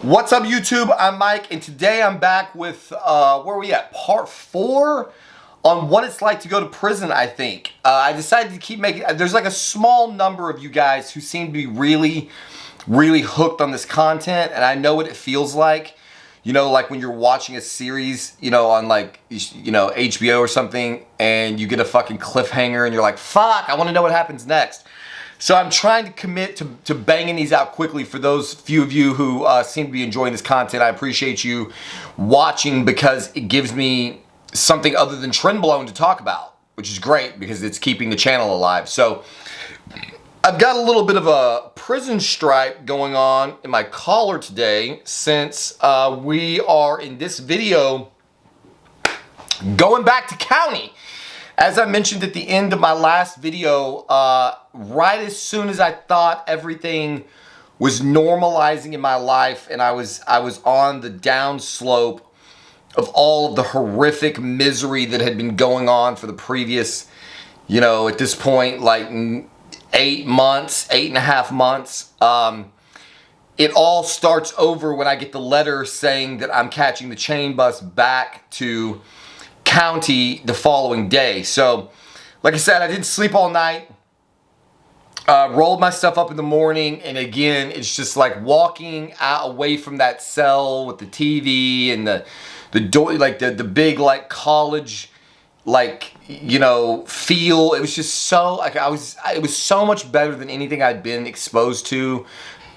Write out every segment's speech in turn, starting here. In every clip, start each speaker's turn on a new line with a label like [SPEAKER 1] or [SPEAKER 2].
[SPEAKER 1] What's up, YouTube? I'm Mike, and today I'm back with, where are we at? Part 4 on what it's like to go to prison, I think. I decided to keep making, there's like a small number of you guys who seem to be really hooked on this content, and I know what it feels like. You know, like when you're watching a series, you know, on like, you know, HBO or something, and you get a fucking cliffhanger, and you're like, fuck, I want to know what happens next. So I'm trying to commit to banging these out quickly for those few of you who seem to be enjoying this content. I appreciate you watching because it gives me something other than trend blowing to talk about, which is great because it's keeping the channel alive. So I've got a little bit of a prison stripe going on in my collar today since we are in this video going back to county. As I mentioned at the end of my last video, right as soon as I thought everything was normalizing in my life and I was on the downslope of all of the horrific misery that had been going on for the previous, you know, at this point, like 8.5 months, it all starts over when I get the letter saying that I'm catching the chain bus back to county the following day. So, like I said, I didn't sleep all night. Rolled my stuff up in the morning, and again, it's just like walking out away from that cell with the TV and the door, like the big like college, like, you know, feel. It was just so like it was so much better than anything I'd been exposed to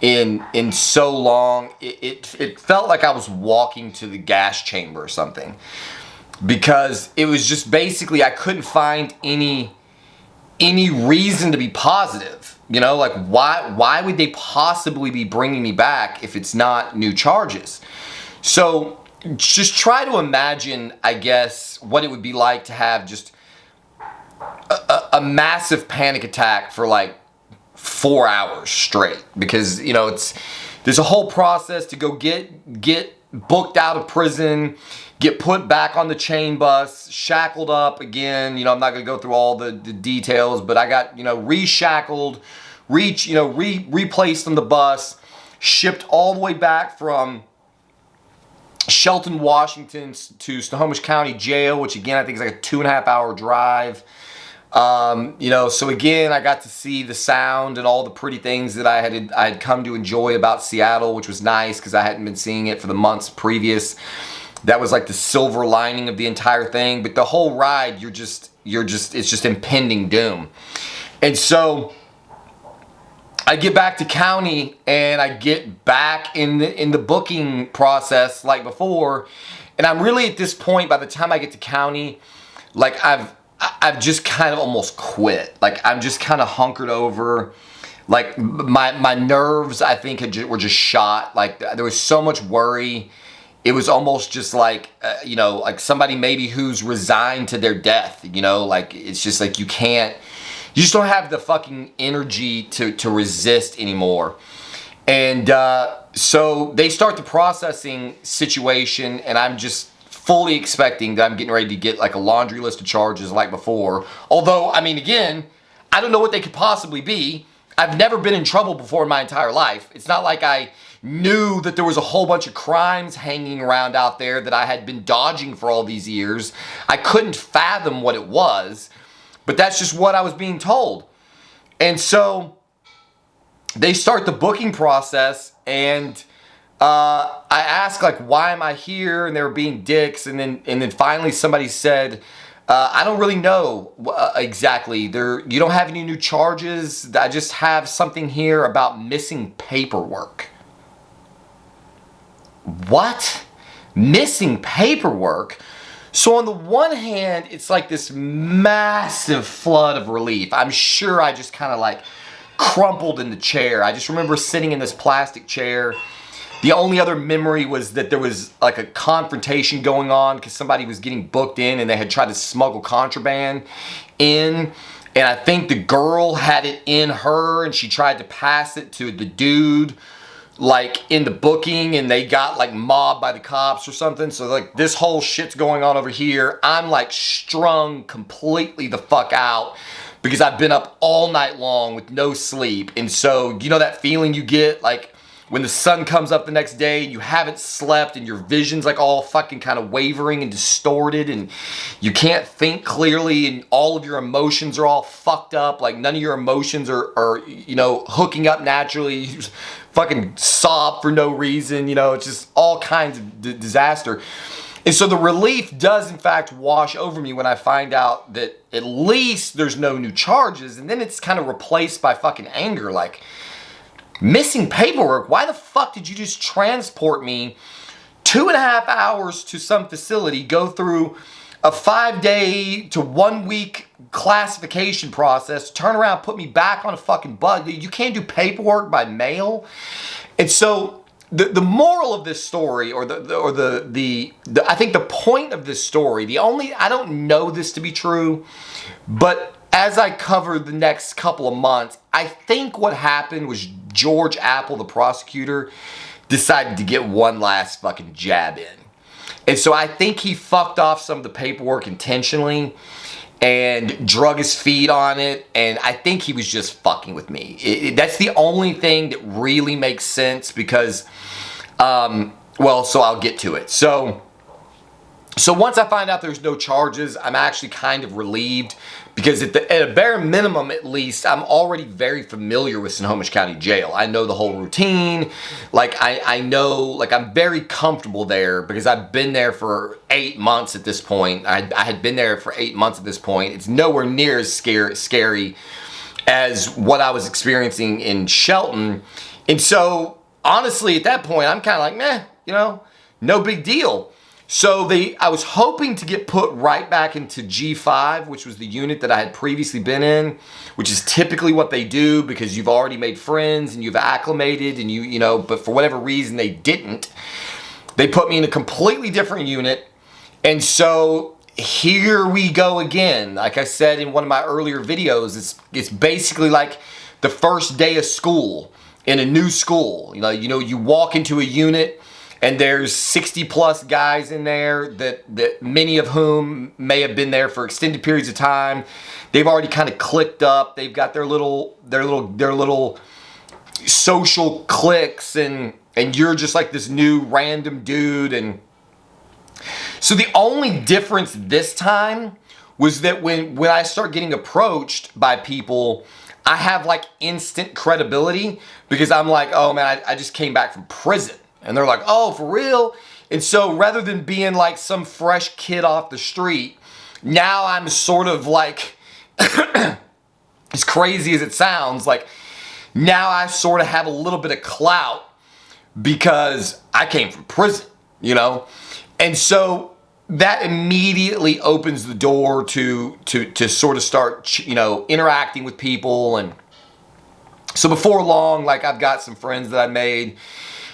[SPEAKER 1] in so long. It felt like I was walking to the gas chamber or something. Because it was just basically, I couldn't find any reason to be positive. You know, like why would they possibly be bringing me back if it's not new charges? So just try to imagine, I guess, what it would be like to have just a massive panic attack for like 4 hours straight. Because, you know, there's a whole process to go get booked out of prison, get put back on the chain bus, shackled up again. You know, I'm not going to go through all the details, but I got, you know, reshackled, replaced on the bus, shipped all the way back from Shelton, Washington to Snohomish County Jail, which again, I think is like a 2.5 hour drive. You know, so again, I got to see the sound and all the pretty things that I had come to enjoy about Seattle, which was nice because I hadn't been seeing it for the months previous. That was like the silver lining of the entire thing. But the whole ride, it's just impending doom. And so I get back to county and I get back in the booking process like before. And I'm really at this point, by the time I get to county, like I've just kind of almost quit. Like I'm just kind of hunkered over. Like my nerves, I think, were just shot. Like there was so much worry. It was almost just like, you know, like somebody maybe who's resigned to their death, you know, like it's just like you just don't have the fucking energy to resist anymore. And so they start the processing situation, and I'm just fully expecting that I'm getting ready to get like a laundry list of charges like before. Although, I mean, again, I don't know what they could possibly be. I've never been in trouble before in my entire life. It's not like I knew that there was a whole bunch of crimes hanging around out there that I had been dodging for all these years. I couldn't fathom what it was, but that's just what I was being told. And so they start the booking process, and I asked, like, why am I here? And they were being dicks. And then finally somebody said, I don't really know exactly. You don't have any new charges. I just have something here about missing paperwork. What? Missing paperwork? So on the one hand, it's like this massive flood of relief. I'm sure I just kind of like crumpled in the chair. I just remember sitting in this plastic chair. The only other memory was that there was like a confrontation going on because somebody was getting booked in and they had tried to smuggle contraband in. And I think the girl had it in her and she tried to pass it to the dude like in the booking, and they got like mobbed by the cops or something. So like this whole shit's going on over here. I'm like strung completely the fuck out because I've been up all night long with no sleep. And so, you know that feeling you get like when the sun comes up the next day and you haven't slept and your vision's like all fucking kind of wavering and distorted and you can't think clearly and all of your emotions are all fucked up, like none of your emotions are you know, hooking up naturally. You just fucking sob for no reason, you know, it's just all kinds of disaster. And so the relief does in fact wash over me when I find out that at least there's no new charges, and then it's kind of replaced by fucking anger, like, missing paperwork? Why the fuck did you just transport me 2.5 hours to some facility, go through a 5-day to 1 week classification process, turn around, put me back on a fucking bus? You can't do paperwork by mail? And so the moral of this story, or the I think the point of this story, I don't know this to be true, but as I cover the next couple of months, I think what happened was George Apple, the prosecutor, decided to get one last fucking jab in. And so I think he fucked off some of the paperwork intentionally and drug his feet on it. And I think he was just fucking with me. That's the only thing that really makes sense because, well, so I'll get to it. So once I find out there's no charges, I'm actually kind of relieved because at a bare minimum, at least, I'm already very familiar with Snohomish County Jail. I know the whole routine. Like, I know, like, I'm very comfortable there because I've been there for 8 months at this point. I had been there for 8 months at this point. It's nowhere near as scary as what I was experiencing in Shelton. And so, honestly, at that point, I'm kind of like, meh, you know, no big deal. So I was hoping to get put right back into G5, which was the unit that I had previously been in, which is typically what they do because you've already made friends and you've acclimated and you know, but for whatever reason they didn't. They put me in a completely different unit. And so here we go again. Like I said in one of my earlier videos, it's basically like the first day of school in a new school. You know, you walk into a unit and there's 60 plus guys in there that many of whom may have been there for extended periods of time. They've already kind of clicked up. They've got their little social cliques, and you're just like this new random dude. And so the only difference this time was that when I start getting approached by people, I have like instant credibility because I'm like, oh man, I just came back from prison. And they're like, oh, for real? And so rather than being like some fresh kid off the street, now I'm sort of like, as crazy as it sounds, like now I sort of have a little bit of clout because I came from prison, you know? And so that immediately opens the door to sort of start, you know, interacting with people. And so before long, like I've got some friends that I made.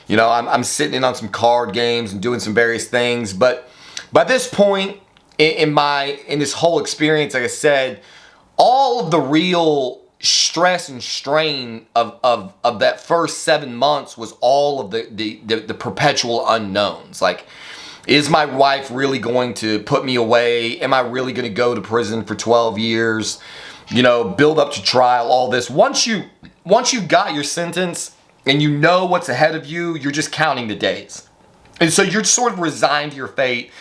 [SPEAKER 1] You know, I'm sitting in on some card games and doing some various things. But by this point in this whole experience, like I said, all of the real stress and strain of that first 7 months was all of the perpetual unknowns. Like, is my wife really going to put me away? Am I really going to go to prison for 12 years? You know, build up to trial, all this. Once you got your sentence, and you know what's ahead of you, you're just counting the days. And so you're sort of resigned to your fate,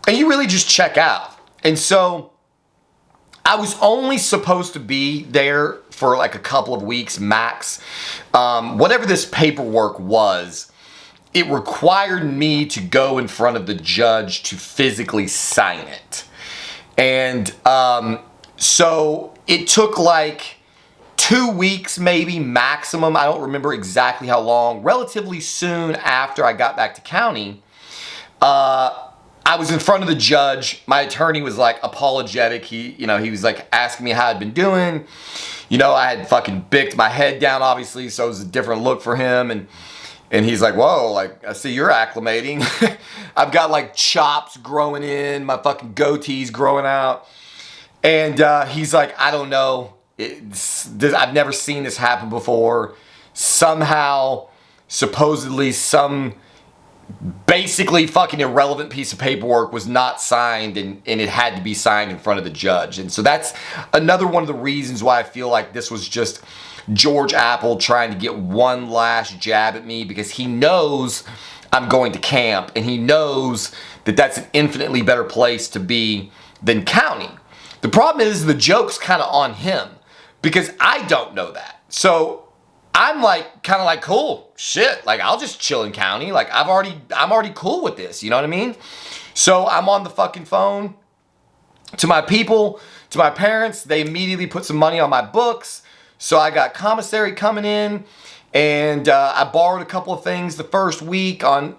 [SPEAKER 1] and you really just check out. And so I was only supposed to be there for like a couple of weeks max. Whatever this paperwork was, it required me to go in front of the judge to physically sign it. And so it took like 2 weeks maybe maximum. I don't remember exactly how long. Relatively soon after I got back to county, I was in front of the judge. My attorney was like apologetic. He was like asking me how I'd been doing. You know, I had fucking bicked my head down obviously, so it was a different look for him. And he's like, whoa, like, I see you're acclimating. I've got like chops growing in, my fucking goatee's growing out. And he's like, I don't know. I've never seen this happen before. Somehow, supposedly, some basically fucking irrelevant piece of paperwork was not signed, and it had to be signed in front of the judge. And so that's another one of the reasons why I feel like this was just George Apple trying to get one last jab at me because he knows I'm going to camp and he knows that that's an infinitely better place to be than county. The problem is the joke's kind of on him because I don't know that. So I'm like, kind of like, cool, shit, like I'll just chill in county. Like I'm already cool with this, you know what I mean? So I'm on the fucking phone to my people, to my parents. They immediately put some money on my books. So I got commissary coming in, and I borrowed a couple of things the first week on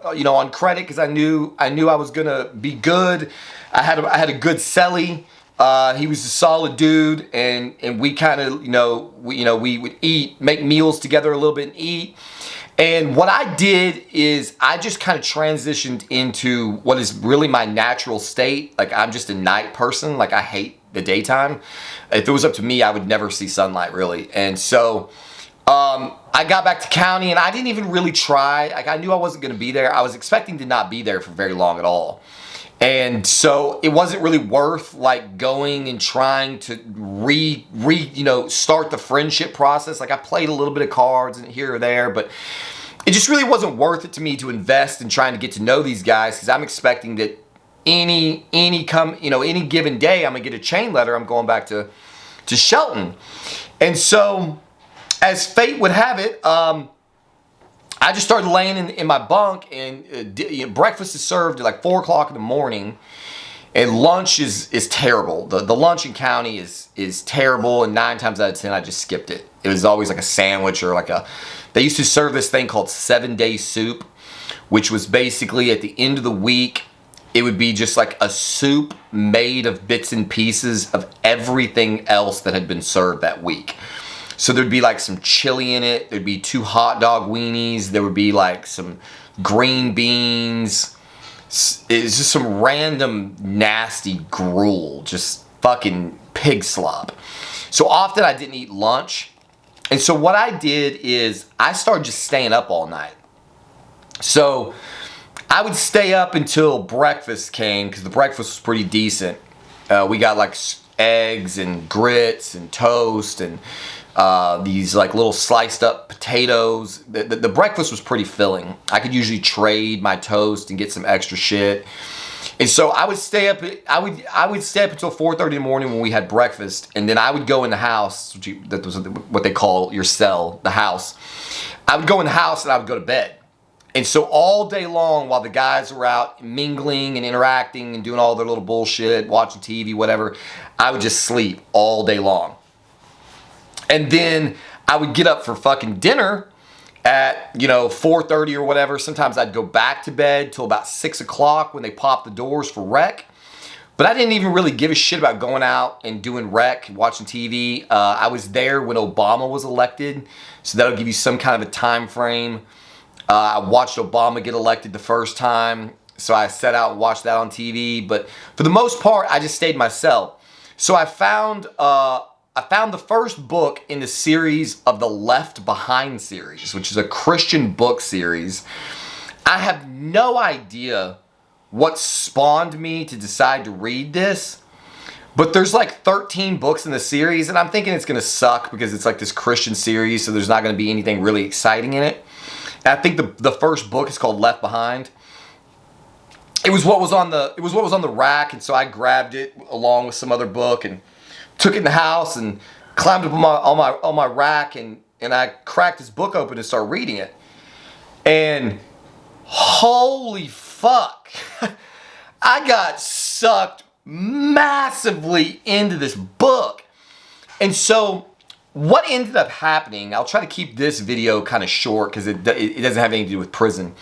[SPEAKER 1] credit because I knew I was gonna be good. I had a good celly. He was a solid dude, and we kind of we would make meals together a little bit and eat. And what I did is I just kind of transitioned into what is really my natural state. Like I'm just a night person. Like I hate the daytime. If it was up to me, I would never see sunlight really. And so I got back to county and I didn't even really try. Like I knew I wasn't going to be there. I was expecting to not be there for very long at all. And so it wasn't really worth like going and trying to start the friendship process. Like I played a little bit of cards and here or there, but it just really wasn't worth it to me to invest in trying to get to know these guys because I'm expecting that any given day I'm gonna get a chain letter. I'm going back to Shelton. And so as fate would have it, I just started laying in my bunk, and breakfast is served at like 4 o'clock in the morning, and lunch is terrible. The lunch in county is terrible, and 9 times out of 10 I just skipped it. It was always like a sandwich or they used to serve this thing called 7-day soup, which was basically at the end of the week, it would be just like a soup made of bits and pieces of everything else that had been served that week. So there'd be like some chili in it. There'd be 2 hot dog weenies. There would be like some green beans. It's just some random nasty gruel. Just fucking pig slop. So often I didn't eat lunch. And so what I did is I started just staying up all night. So I would stay up until breakfast came because the breakfast was pretty decent. We got like eggs and grits and toast and these like little sliced up potatoes. The breakfast was pretty filling. I could usually trade my toast and get some extra shit. And so I would stay up. I would stay up until 4:30 in the morning when we had breakfast, and then I would go in the house. That was what they call your cell, the house. I would go in the house and I would go to bed. And so all day long, while the guys were out mingling and interacting and doing all their little bullshit, watching TV, whatever, I would just sleep all day long. And then I would get up for fucking dinner at 4:30 or whatever. Sometimes I'd go back to bed till about 6 o'clock when they popped the doors for rec. But I didn't even really give a shit about going out and doing rec, watching TV. I was there when Obama was elected, so that'll give you some kind of a time frame. I watched Obama get elected the first time, so I sat out and watched that on TV. But for the most part, I just stayed myself. So I found the first book in the series of the Left Behind series, which is a Christian book series. I have no idea what spawned me to decide to read this, but there's like 13 books in the series, and I'm thinking it's going to suck because it's like this Christian series, so there's not going to be anything really exciting in it. And I think the first book is called Left Behind. It was what was on the rack, and so I grabbed it along with some other book and took it in the house and climbed up on my rack and I cracked this book open and started reading it. And holy fuck, I got sucked massively into this book. And so what ended up happening, I'll try to keep this video kind of short because it doesn't have anything to do with prison.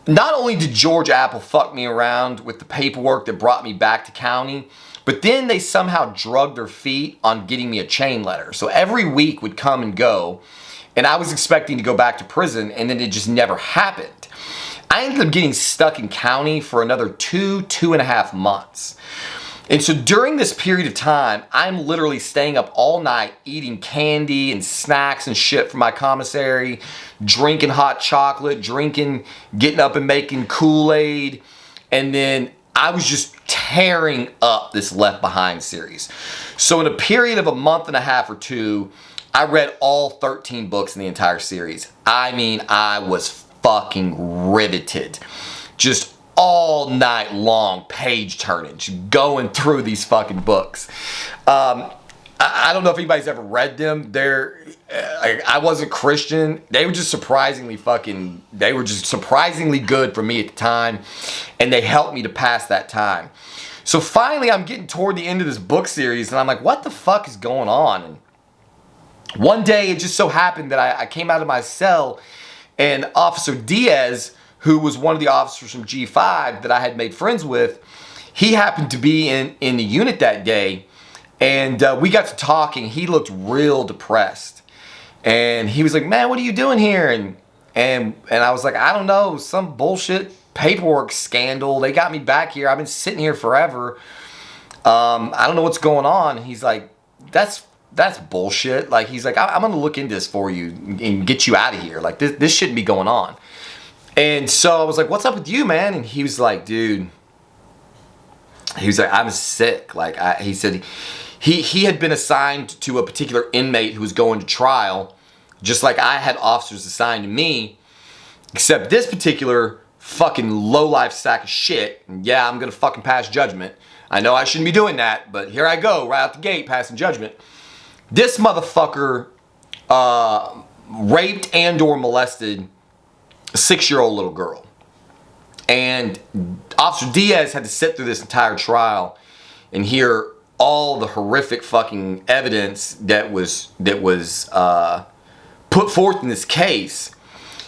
[SPEAKER 1] Not only did George Apple fuck me around with the paperwork that brought me back to county, but then they somehow drugged their feet on getting me a chain letter. So every week would come and go, and I was expecting to go back to prison, and then it just never happened. I ended up getting stuck in county for another 2.5 months. And so during this period of time, I'm literally staying up all night eating candy and snacks and shit from my commissary, drinking hot chocolate, getting up and making Kool-Aid, and then I was just tearing up this Left Behind series. So in a period of a month and a half or 2, I read all 13 books in the entire series. I mean, I was fucking riveted. Just all night long, page turning, just going through these fucking books. I don't know if anybody's ever read them. I wasn't Christian. They were just surprisingly good for me at the time. And they helped me to pass that time. So finally, I'm getting toward the end of this book series. And I'm like, what the fuck is going on? And one day, it just so happened that I came out of my cell. And Officer Diaz, who was one of the officers from G5 that I had made friends with, he happened to be in the unit that day. And we got to talking. He looked real depressed. And he was like, man, what are you doing here? And I was like, I don't know, some bullshit paperwork scandal. They got me back here. I've been sitting here forever. I don't know what's going on. He's like, that's bullshit. Like, he's like, I'm going to look into this for you and get you out of here. Like, this shouldn't be going on. And so I was like, what's up with you, man? And he was like, dude, he was like, I'm sick. Like, he said he had been assigned to a particular inmate who was going to trial, just like I had officers assigned to me, except this particular fucking low-life sack of shit. And yeah, I'm going to fucking pass judgment. I know I shouldn't be doing that, but here I go, right out the gate, passing judgment. This motherfucker raped and or molested a 6-year-old little girl. And Officer Diaz had to sit through this entire trial and hear all the horrific fucking evidence that was put forth in this case.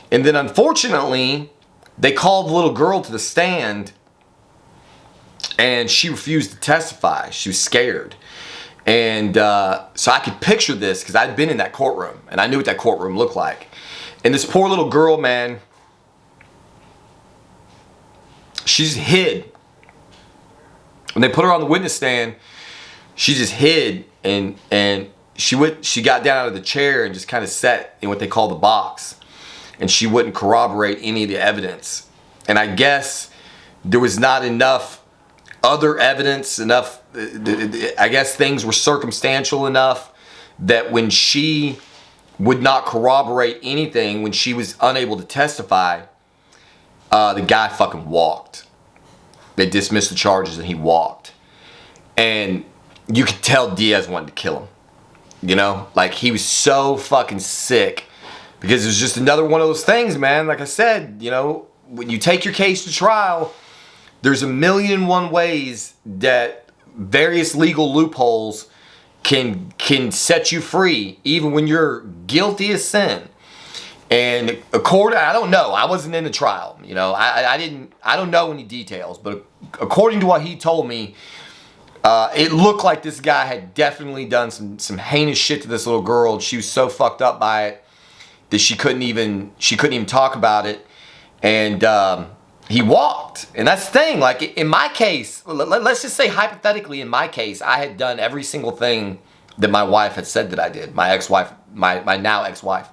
[SPEAKER 1] And then unfortunately, they called the little girl to the stand and she refused to testify. She was scared. And so I could picture this because I'd been in that courtroom and I knew what that courtroom looked like. And this poor little girl, man, she just hid. When they put her on the witness stand, she just hid and she got down out of the chair and just kind of sat in what they call the box. And she wouldn't corroborate any of the evidence. And I guess there was not enough other evidence, I guess things were circumstantial enough that when she would not corroborate anything, when she was unable to testify, the guy fucking walked. They dismissed the charges and he walked. And you could tell Diaz wanted to kill him. You know? Like, he was so fucking sick. Because it was just another one of those things, man. Like I said, you know, when you take your case to trial, there's 1,000,001 ways that various legal loopholes can set you free, even when you're guilty of sin. And I don't know. I wasn't in the trial. You know, I don't know any details, but according to what he told me, it looked like this guy had definitely done some heinous shit to this little girl. And she was so fucked up by it that she couldn't even talk about it. And he walked. And that's the thing. Like, in my case, let's just say hypothetically, in my case, I had done every single thing that my wife had said that I did. My ex-wife, my now ex-wife.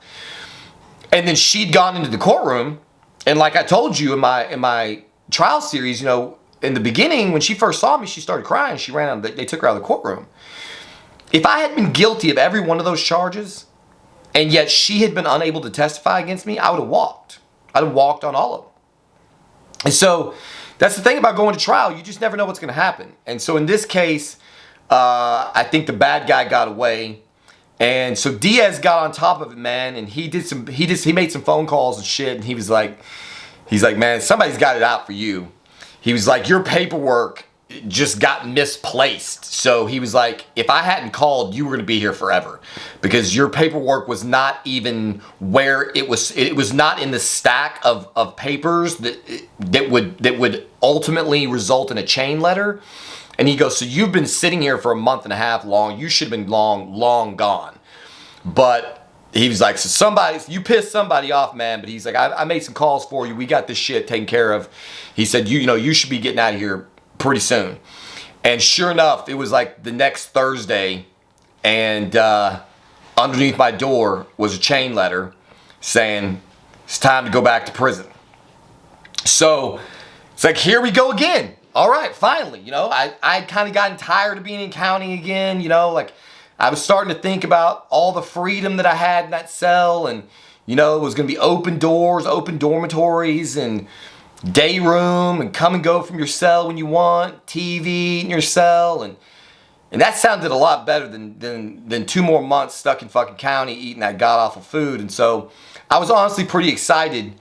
[SPEAKER 1] And then she'd gone into the courtroom, and like I told you in my trial series, you know, in the beginning, when she first saw me, she started crying. She ran out. They took her out of the courtroom. If I had been guilty of every one of those charges, and yet she had been unable to testify against me, I would have walked. I'd have walked on all of them. And so that's the thing about going to trial. You just never know what's going to happen. And so in this case, I think the bad guy got away. And so Diaz got on top of it, man, and he made some phone calls and shit, and he's like, man, somebody's got it out for you. He was like, your paperwork just got misplaced. So he was like, if I hadn't called, you were going to be here forever because your paperwork was not even where it was not in the stack of papers that would ultimately result in a chain letter. And he goes, so you've been sitting here for a month and a half long. You should have been long gone. But he was like, so you pissed somebody off, man. But he's like, I made some calls for you. We got this shit taken care of. He said, you know, you should be getting out of here pretty soon. And sure enough, it was like the next Thursday. And underneath my door was a chain letter saying, it's time to go back to prison. So it's like, here we go again. All right, finally, you know, I'd kind of gotten tired of being in county again, you know, like I was starting to think about all the freedom that I had in that cell, and it was going to be open doors, open dormitories, and day room, and come and go from your cell when you want, TV in your cell, and that sounded a lot better than 2 more months stuck in fucking county eating that god-awful food. And so I was honestly pretty excited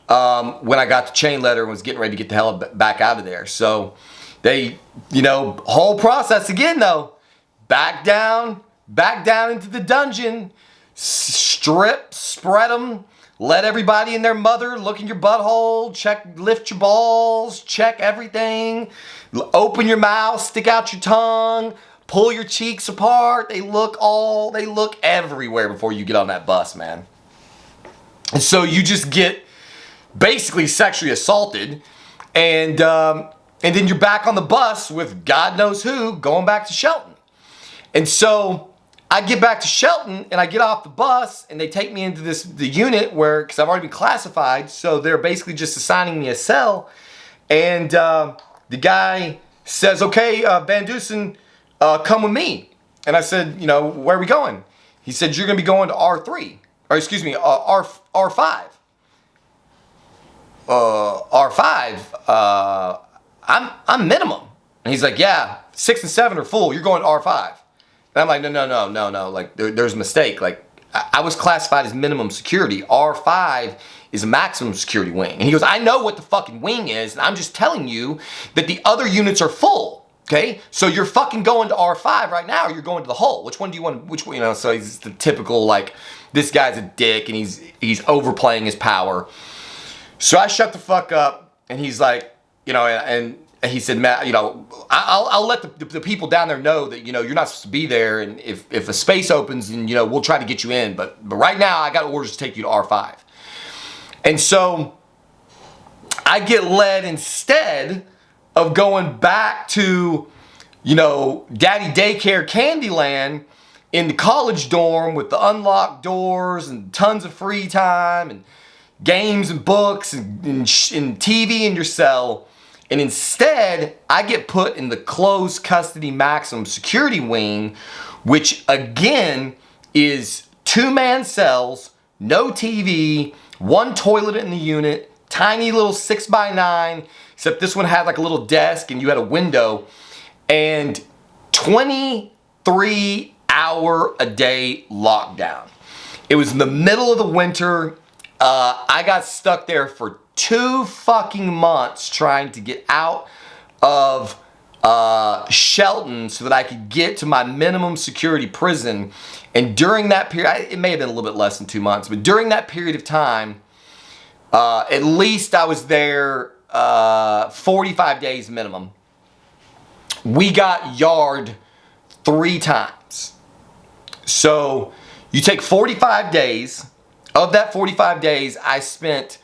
[SPEAKER 1] when I got the chain letter and was getting ready to get the hell back out of there. So they, whole process again though, back down into the dungeon, strip, spread them, let everybody and their mother look in your butthole, lift your balls, check everything, open your mouth, stick out your tongue, pull your cheeks apart. They look everywhere before you get on that bus, man. And so you just get basically sexually assaulted, and then you're back on the bus with God knows who, going back to Shelton. And so I get back to Shelton, and I get off the bus, and they take me into the unit because I've already been classified, so they're basically just assigning me a cell. And the guy says, okay, Van Dusen, come with me. And I said, where are we going? He said, you're going to be going to R3. Or excuse me, R5. R5, I'm minimum. And he's like, yeah, 6 and 7 are full. You're going to R5. And I'm like, no. Like, there's a mistake. Like, I was classified as minimum security. R5 is a maximum security wing. And he goes, I know what the fucking wing is, and I'm just telling you that the other units are full. Okay, so you're fucking going to R5 right now, or you're going to the hull. Which one do you want? Which one? So he's the typical, like, this guy's a dick and he's overplaying his power. So I shut the fuck up, and he's like, and he said, Matt, I'll let the people down there know that you're not supposed to be there, and if a space opens, and we'll try to get you in, but right now I got orders to take you to R5. And so I get led instead of going back to, daddy daycare Candyland in the college dorm with the unlocked doors and tons of free time and games and books and TV in your cell. And instead, I get put in the closed custody maximum security wing, which again is 2-man cells, no TV, 1 toilet in the unit, tiny little 6x9, except this one had like a little desk and you had a window, and 23-hour-a-day lockdown. It was in the middle of the winter. I got stuck there for 2 fucking months trying to get out of Shelton so that I could get to my minimum security prison. And during that period, it may have been a little bit less than 2 months, but during that period of time, at least I was there 45 days minimum. We got yard 3 times. So you take 45 days. Of that 45 days, I spent,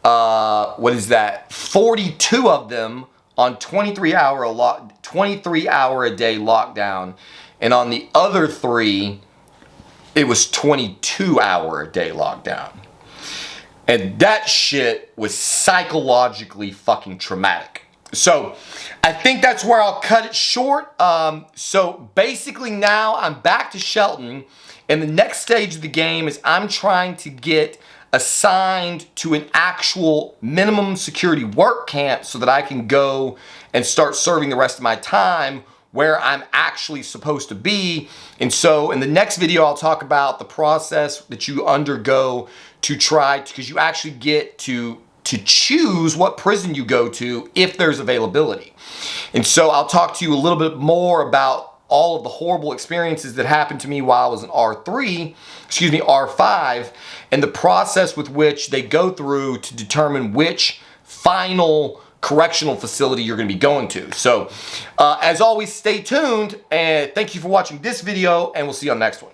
[SPEAKER 1] 42 of them on 23-hour-a-day lockdown. And on the other 3, it was 22-hour-a-day lockdown. And that shit was psychologically fucking traumatic. So I think that's where I'll cut it short. So basically now I'm back to Shelton, and the next stage of the game is I'm trying to get assigned to an actual minimum security work camp so that I can go and start serving the rest of my time where I'm actually supposed to be. And so in the next video, I'll talk about the process that you undergo to try, because you actually get to choose what prison you go to if there's availability. And so I'll talk to you a little bit more about all of the horrible experiences that happened to me while I was in R5, and the process with which they go through to determine which final correctional facility you're going to be going to. So as always, stay tuned, and thank you for watching this video, and we'll see you on the next one.